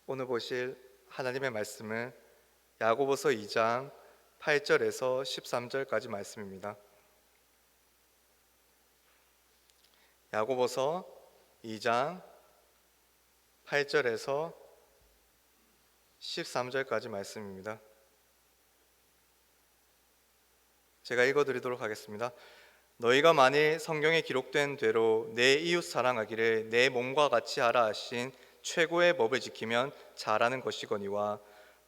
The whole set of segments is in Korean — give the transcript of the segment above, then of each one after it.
오늘 보실 하나님의 말씀은 야고보서 2장 8절에서 13절까지 말씀입니다. 야고보서 2장 8절에서 13절까지 말씀입니다. 제가 읽어드리도록 하겠습니다. 너희가 만일 성경에 기록된 대로 내 이웃 사랑하기를 내 몸과 같이 하라 하신 최고의 법을 지키면 잘하는 것이거니와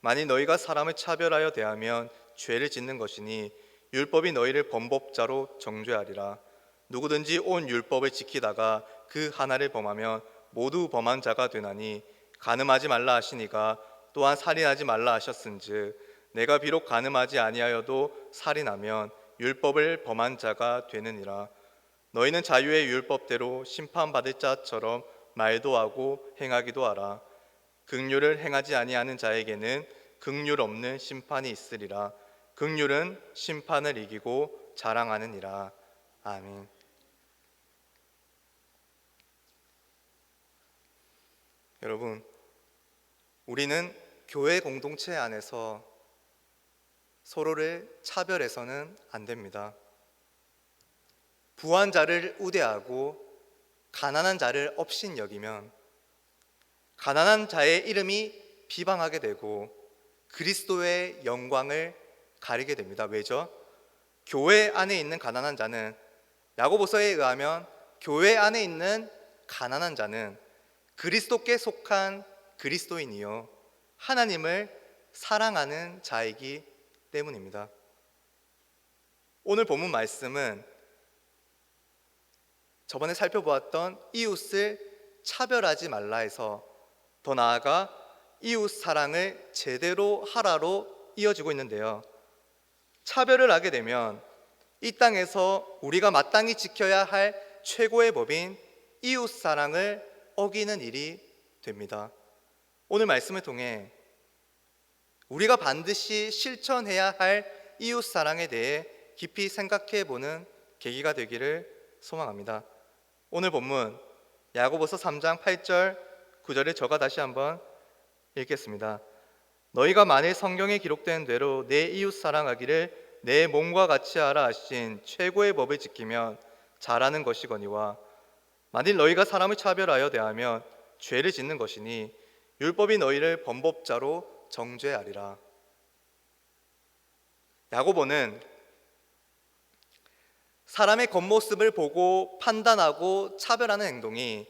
만일 너희가 사람을 차별하여 대하면 죄를 짓는 것이니 율법이 너희를 범법자로 정죄하리라. 누구든지 온 율법을 지키다가 그 하나를 범하면 모두 범한 자가 되나니 간음하지 말라 하시니가 또한 살인하지 말라 하셨은즉 내가 비록 간음하지 아니하여도 살인하면 율법을 범한 자가 되느니라. 너희는 자유의 율법대로 심판받을 자처럼 말도 하고 행하기도 하라. 긍휼을 행하지 아니하는 자에게는 긍휼 없는 심판이 있으리라. 긍휼은 심판을 이기고 자랑하느니라. 아멘. 여러분, 우리는 교회 공동체 안에서 서로를 차별해서는 안 됩니다. 부한 자를 우대하고 가난한 자를 업신여기면 가난한 자의 이름이 비방하게 되고 그리스도의 영광을 가리게 됩니다. 왜죠? 교회 안에 있는 가난한 자는, 야고보서에 의하면 교회 안에 있는 가난한 자는 그리스도께 속한 그리스도인이요 하나님을 사랑하는 자이기 때문입니다. 오늘 본문 말씀은 저번에 살펴보았던 이웃을 차별하지 말라 해서 더 나아가 이웃 사랑을 제대로 하라로 이어지고 있는데요, 차별을 하게 되면 이 땅에서 우리가 마땅히 지켜야 할 최고의 법인 이웃 사랑을 어기는 일이 됩니다. 오늘 말씀을 통해 우리가 반드시 실천해야 할 이웃 사랑에 대해 깊이 생각해 보는 계기가 되기를 소망합니다. 오늘 본문 야고보서 3장 8절 9절을 저가 다시 한번 읽겠습니다. 너희가 만일 성경에 기록된 대로 내 이웃 사랑하기를 내 몸과 같이 하라 하신 최고의 법을 지키면 잘하는 것이거니와 만일 너희가 사람을 차별하여 대하면 죄를 짓는 것이니 율법이 너희를 범법자로 정죄하리라. 야고보는 사람의 겉모습을 보고 판단하고 차별하는 행동이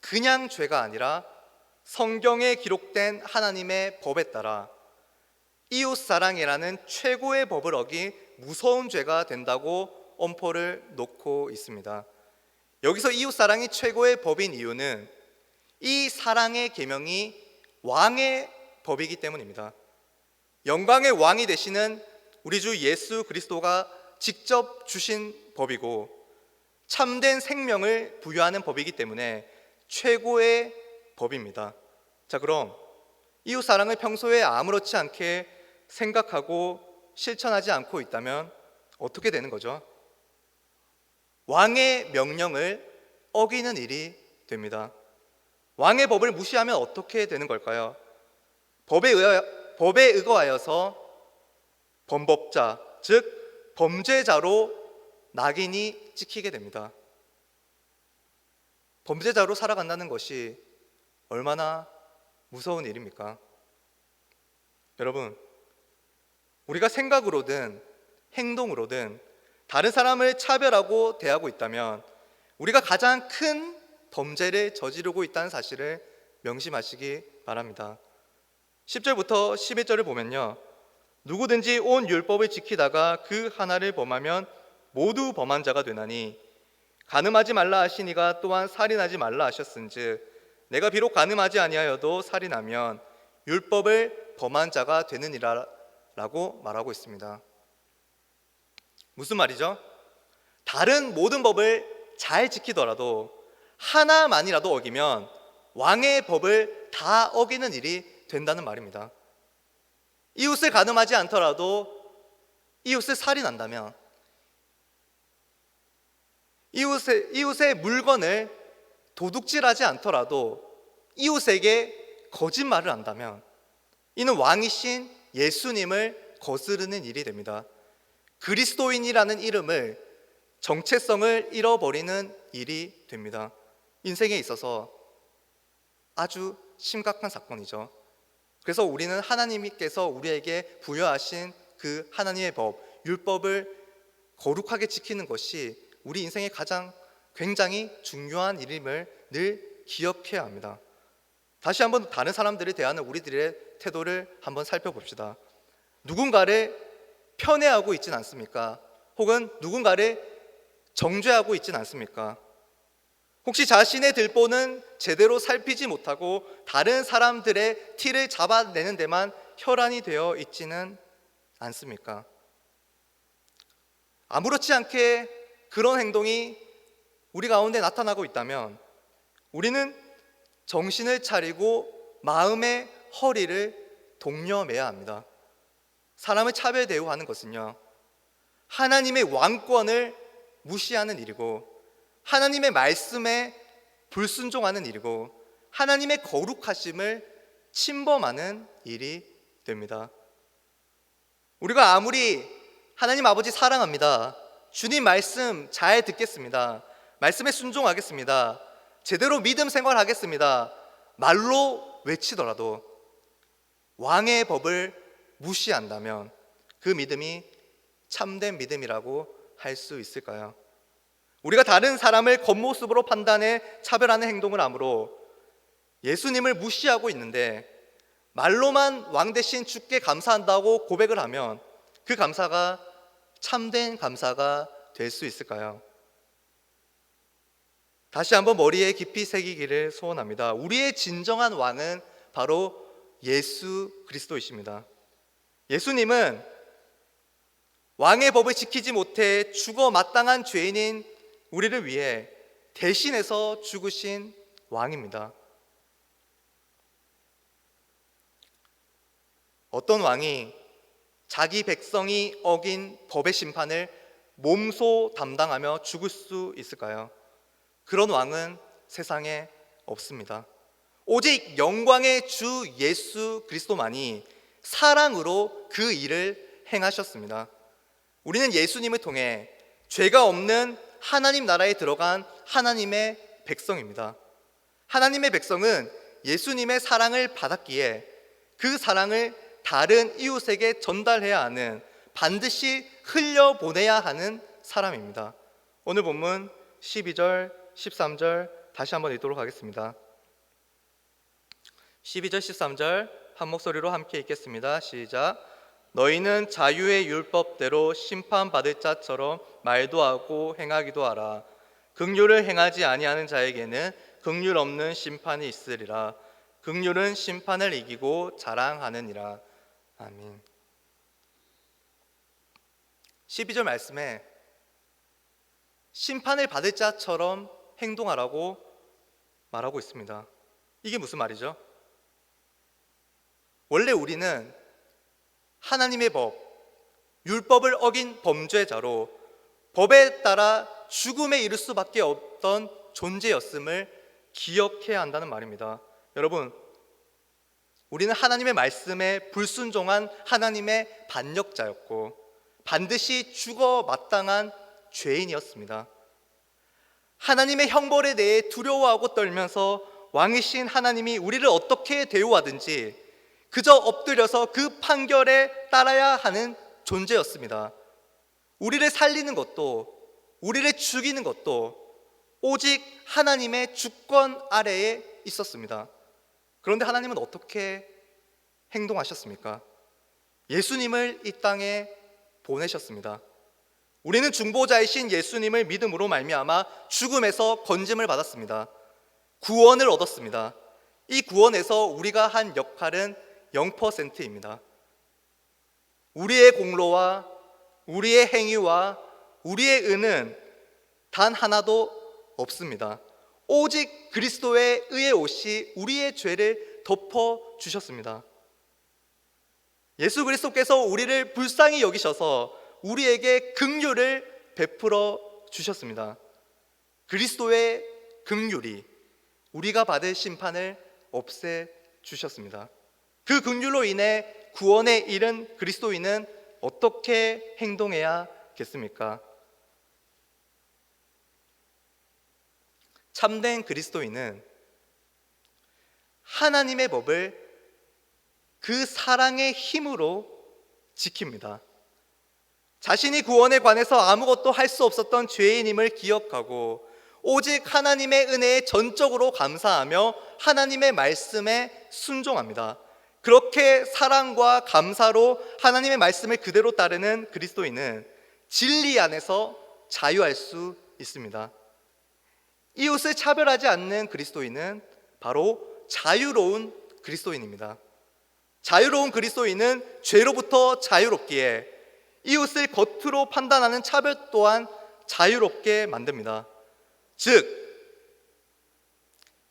그냥 죄가 아니라 성경에 기록된 하나님의 법에 따라 이웃사랑이라는 최고의 법을 어긴 무서운 죄가 된다고 엄포를 놓고 있습니다. 여기서 이웃사랑이 최고의 법인 이유는 이 사랑의 계명이 왕의 법이기 때문입니다. 영광의 왕이 되시는 우리 주 예수 그리스도가 직접 주신 법이고 참된 생명을 부여하는 법이기 때문에 최고의 법입니다. 자, 그럼 이웃 사랑을 평소에 아무렇지 않게 생각하고 실천하지 않고 있다면 어떻게 되는 거죠? 왕의 명령을 어기는 일이 됩니다. 왕의 법을 무시하면 어떻게 되는 걸까요? 법에 의거하여서 범법자, 즉 범죄자로 낙인이 찍히게 됩니다. 범죄자로 살아간다는 것이 얼마나 무서운 일입니까? 여러분, 우리가 생각으로든 행동으로든 다른 사람을 차별하고 대하고 있다면 우리가 가장 큰 범죄를 저지르고 있다는 사실을 명심하시기 바랍니다. 10절부터 11절을 보면요, 누구든지 온 율법을 지키다가 그 하나를 범하면 모두 범한 자가 되나니 간음하지 말라 하시니가 또한 살인하지 말라 하셨은즉 내가 비록 간음하지 아니하여도 살인하면 율법을 범한 자가 되느니라 라고 말하고 있습니다. 무슨 말이죠? 다른 모든 법을 잘 지키더라도 하나만이라도 어기면 왕의 법을 다 어기는 일이 된다는 말입니다. 이웃을 간음하지 않더라도 이웃을 살인한다면, 이웃의 물건을 도둑질하지 않더라도 이웃에게 거짓말을 한다면 이는 왕이신 예수님을 거스르는 일이 됩니다. 그리스도인이라는 이름을, 정체성을 잃어버리는 일이 됩니다. 인생에 있어서 아주 심각한 사건이죠. 그래서 우리는 하나님께서 우리에게 부여하신 그 하나님의 법, 율법을 거룩하게 지키는 것이 우리 인생의 가장 굉장히 중요한 일임을 늘 기억해야 합니다. 다시 한번 다른 사람들에 대한 우리들의 태도를 한번 살펴봅시다. 누군가를 편애하고 있진 않습니까? 혹은 누군가를 정죄하고 있진 않습니까? 혹시 자신의 들보는 제대로 살피지 못하고 다른 사람들의 티를 잡아내는 데만 혈안이 되어 있지는 않습니까? 아무렇지 않게 그런 행동이 우리 가운데 나타나고 있다면 우리는 정신을 차리고 마음의 허리를 독려매야 합니다. 사람을 차별 대우하는 것은요, 하나님의 왕권을 무시하는 일이고 하나님의 말씀에 불순종하는 일이고 하나님의 거룩하심을 침범하는 일이 됩니다. 우리가 아무리 하나님 아버지 사랑합니다, 주님 말씀 잘 듣겠습니다, 말씀에 순종하겠습니다, 제대로 믿음 생활하겠습니다 말로 외치더라도 왕의 법을 무시한다면 그 믿음이 참된 믿음이라고 할 수 있을까요? 우리가 다른 사람을 겉모습으로 판단해 차별하는 행동을 하므로 예수님을 무시하고 있는데 말로만 왕 대신 주께 감사한다고 고백을 하면 그 감사가 참된 감사가 될 수 있을까요? 다시 한번 머리에 깊이 새기기를 소원합니다. 우리의 진정한 왕은 바로 예수 그리스도이십니다. 예수님은 왕의 법을 지키지 못해 죽어 마땅한 죄인인 우리를 위해 대신해서 죽으신 왕입니다. 어떤 왕이 자기 백성이 어긴 법의 심판을 몸소 담당하며 죽을 수 있을까요? 그런 왕은 세상에 없습니다. 오직 영광의 주 예수 그리스도만이 사랑으로 그 일을 행하셨습니다. 우리는 예수님을 통해 죄가 없는 하나님 나라에 들어간 하나님의 백성입니다. 하나님의 백성은 예수님의 사랑을 받았기에 그 사랑을 다른 이웃에게 전달해야 하는, 반드시 흘려보내야 하는 사람입니다. 오늘 본문 12절, 13절 다시 한번 읽도록 하겠습니다. 12절, 13절 한 목소리로 함께 읽겠습니다. 시작. 너희는 자유의 율법대로 심판받을 자처럼 말도 하고 행하기도 하라. 긍휼을 행하지 아니하는 자에게는 긍휼 없는 심판이 있으리라. 긍휼은 심판을 이기고 자랑하느니라. 아멘. 12절 말씀에 심판을 받을 자처럼 행동하라고 말하고 있습니다. 이게 무슨 말이죠? 원래 우리는 하나님의 법, 율법을 어긴 범죄자로 법에 따라 죽음에 이를 수밖에 없던 존재였음을 기억해야 한다는 말입니다. 여러분, 우리는 하나님의 말씀에 불순종한 하나님의 반역자였고 반드시 죽어 마땅한 죄인이었습니다. 하나님의 형벌에 대해 두려워하고 떨면서 왕이신 하나님이 우리를 어떻게 대우하든지 그저 엎드려서 그 판결에 따라야 하는 존재였습니다. 우리를 살리는 것도 우리를 죽이는 것도 오직 하나님의 주권 아래에 있었습니다. 그런데 하나님은 어떻게 행동하셨습니까? 예수님을 이 땅에 보내셨습니다. 우리는 중보자이신 예수님을 믿음으로 말미암아 죽음에서 건짐을 받았습니다. 구원을 얻었습니다. 이 구원에서 우리가 한 역할은 0%입니다. 우리의 공로와 우리의 행위와 우리의 은은 단 하나도 없습니다. 오직 그리스도의 의의 옷이 우리의 죄를 덮어주셨습니다. 예수 그리스도께서 우리를 불쌍히 여기셔서 우리에게 긍휼을 베풀어 주셨습니다. 그리스도의 긍휼이 우리가 받을 심판을 없애 주셨습니다. 그 긍휼로 인해 구원에 이른 그리스도인은 어떻게 행동해야겠습니까? 참된 그리스도인은 하나님의 법을 그 사랑의 힘으로 지킵니다. 자신이 구원에 관해서 아무것도 할 수 없었던 죄인임을 기억하고 오직 하나님의 은혜에 전적으로 감사하며 하나님의 말씀에 순종합니다. 그렇게 사랑과 감사로 하나님의 말씀을 그대로 따르는 그리스도인은 진리 안에서 자유할 수 있습니다. 이웃을 차별하지 않는 그리스도인은 바로 자유로운 그리스도인입니다. 자유로운 그리스도인은 죄로부터 자유롭기에 이웃을 겉으로 판단하는 차별 또한 자유롭게 만듭니다. 즉,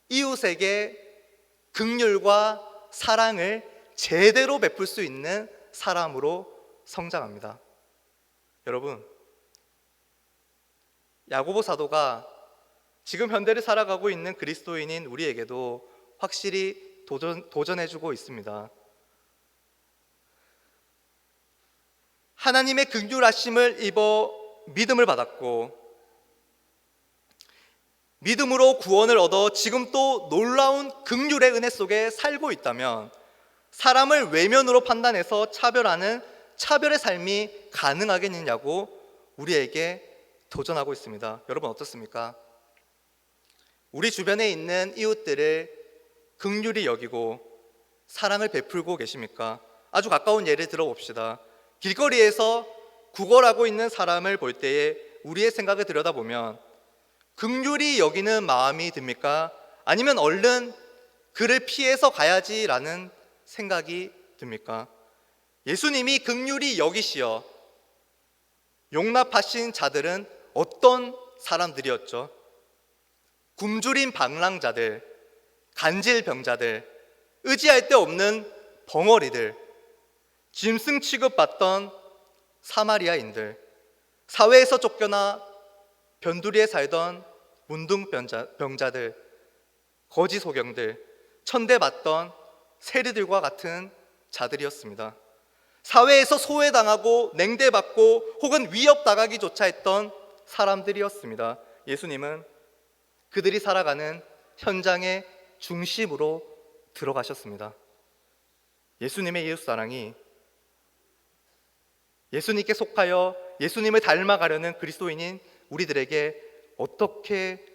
이웃에게 긍휼과 사랑을 제대로 베풀 수 있는 사람으로 성장합니다. 여러분, 야고보 사도가 지금 현대를 살아가고 있는 그리스도인인 우리에게도 확실히 도전해주고 있습니다. 하나님의 긍휼하심을 입어 믿음을 받았고 믿음으로 구원을 얻어 지금 또 놀라운 긍휼의 은혜 속에 살고 있다면 사람을 외면으로 판단해서 차별하는 차별의 삶이 가능하겠느냐고 우리에게 도전하고 있습니다. 여러분 어떻습니까? 우리 주변에 있는 이웃들을 긍휼히 여기고 사랑을 베풀고 계십니까? 아주 가까운 예를 들어봅시다. 길거리에서 구걸하고 있는 사람을 볼 때에 우리의 생각을 들여다보면 긍휼히 여기는 마음이 듭니까? 아니면 얼른 그를 피해서 가야지라는 생각이 듭니까? 예수님이 긍휼히 여기시어 용납하신 자들은 어떤 사람들이었죠? 굶주린 방랑자들, 간질병자들, 의지할 데 없는 벙어리들, 짐승 취급받던 사마리아인들, 사회에서 쫓겨나 변두리에 살던 문둥병자들, 거지 소경들, 천대받던 세리들과 같은 자들이었습니다. 사회에서 소외당하고 냉대받고 혹은 위협당하기조차 했던 사람들이었습니다. 예수님은 그들이 살아가는 현장의 중심으로 들어가셨습니다. 예수님의 이웃사랑이 예수님께 속하여 예수님을 닮아가려는 그리스도인인 우리들에게 어떻게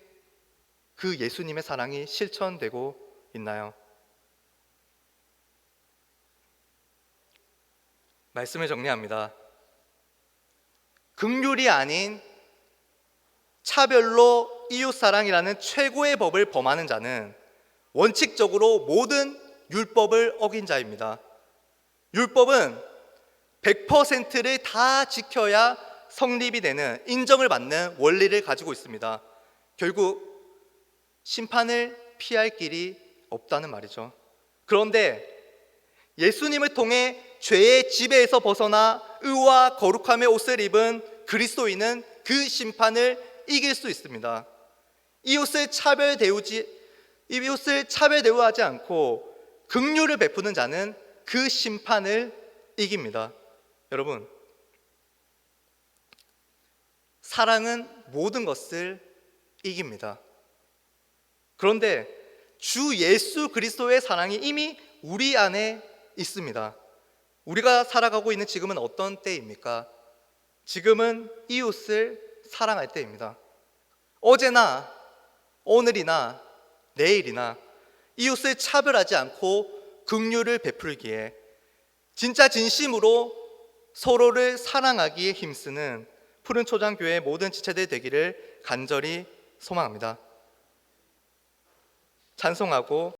그 예수님의 사랑이 실천되고 있나요? 말씀을 정리합니다. 긍휼이 아닌 차별로 이웃사랑이라는 최고의 법을 범하는 자는 원칙적으로 모든 율법을 어긴 자입니다. 율법은 100%를 다 지켜야 성립이 되는, 인정을 받는 원리를 가지고 있습니다. 결국 심판을 피할 길이 없다는 말이죠. 그런데 예수님을 통해 죄의 지배에서 벗어나 의와 거룩함의 옷을 입은 그리스도인은 그 심판을 이길 수 있습니다. 이웃을 차별 대우하지 않고 긍휼을 베푸는 자는 그 심판을 이깁니다. 여러분, 사랑은 모든 것을 이깁니다. 그런데 주 예수 그리스도의 사랑이 이미 우리 안에 있습니다. 우리가 살아가고 있는 지금은 어떤 때입니까? 지금은 이웃을 사랑할 때입니다. 어제나 오늘이나 내일이나 이웃을 차별하지 않고 긍휼을 베풀기에, 진짜 진심으로 서로를 사랑하기에 힘쓰는 푸른 초장교회의 모든 지체들 되기를 간절히 소망합니다. 찬송하고